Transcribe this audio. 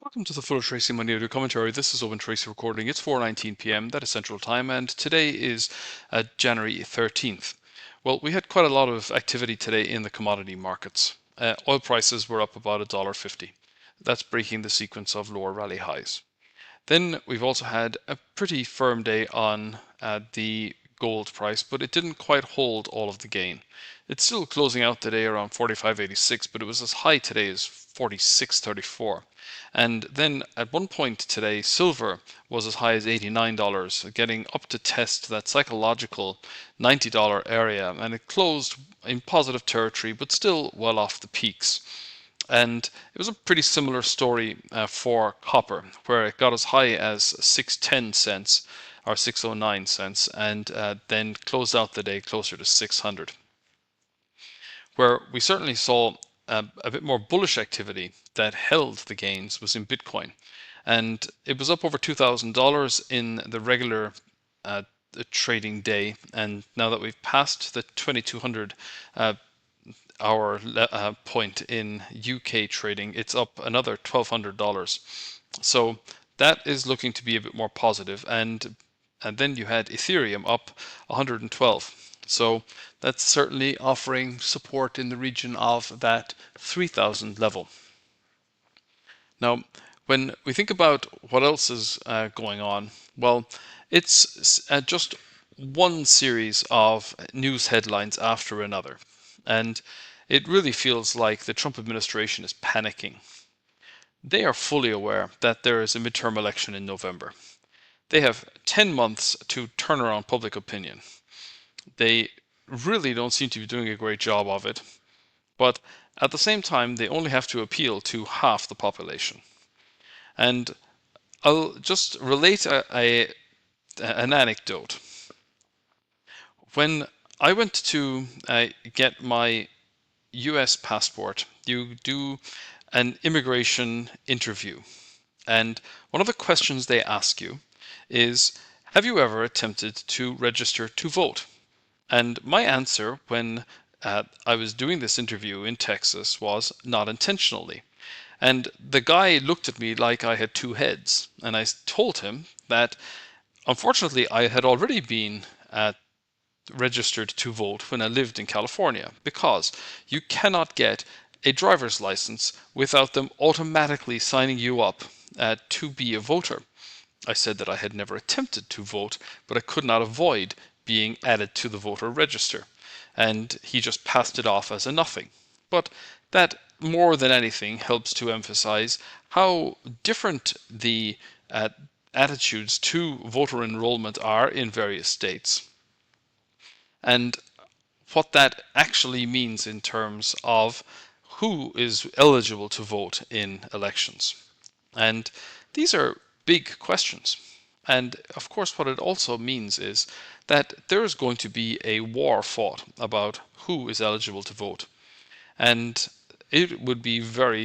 Welcome to the Full Tracy Monday Audio Commentary. This is Owen Tracy recording. It's 4:19 p.m. That is Central Time, and today is January 13th. Well, we had quite a lot of activity today in the commodity markets. Oil prices were up about $1.50. That's breaking the sequence of lower rally highs. Then we've also had a pretty firm day on the gold price, but it didn't quite hold all of the gain. It's still closing out today around 45.86, but it was as high today as 46.34. And then at one point today, silver was as high as $89, getting up to test that psychological $90 area, and it closed in positive territory, but still well off the peaks. And it was a pretty similar story for copper, where it got as high as 610 cents or 609 cents, and then closed out the day closer to 600. Where we certainly saw a bit more bullish activity that held the gains was in Bitcoin. And it was up over $2,000 in the regular trading day. And now that we've passed the 2200 hour point in UK trading, it's up another $1,200. So that is looking to be a bit more positive. And then you had Ethereum up 112. So that's certainly offering support in the region of that 3,000 level. Now, when we think about what else is going on, well, it's just one series of news headlines after another. And it really feels like the Trump administration is panicking. They are fully aware that there is a midterm election in November. They have 10 months to turn around public opinion. They really don't seem to be doing a great job of it, but at the same time, they only have to appeal to half the population. And I'll just relate an anecdote. When I went to get my US passport, you do an immigration interview. And one of the questions they ask you is, have you ever attempted to register to vote? And my answer when I was doing this interview in Texas was not intentionally. And the guy looked at me like I had two heads. And I told him that unfortunately I had already been registered to vote when I lived in California, because you cannot get a driver's license without them automatically signing you up to be a voter. I said that I had never attempted to vote, but I could not avoid being added to the voter register. And he just passed it off as a nothing. But that, more than anything, helps to emphasize how different the attitudes to voter enrollment are in various states, and what that actually means in terms of who is eligible to vote in elections. And these are big questions. And of course, what it also means is that there is going to be a war fought about who is eligible to vote. And it would be very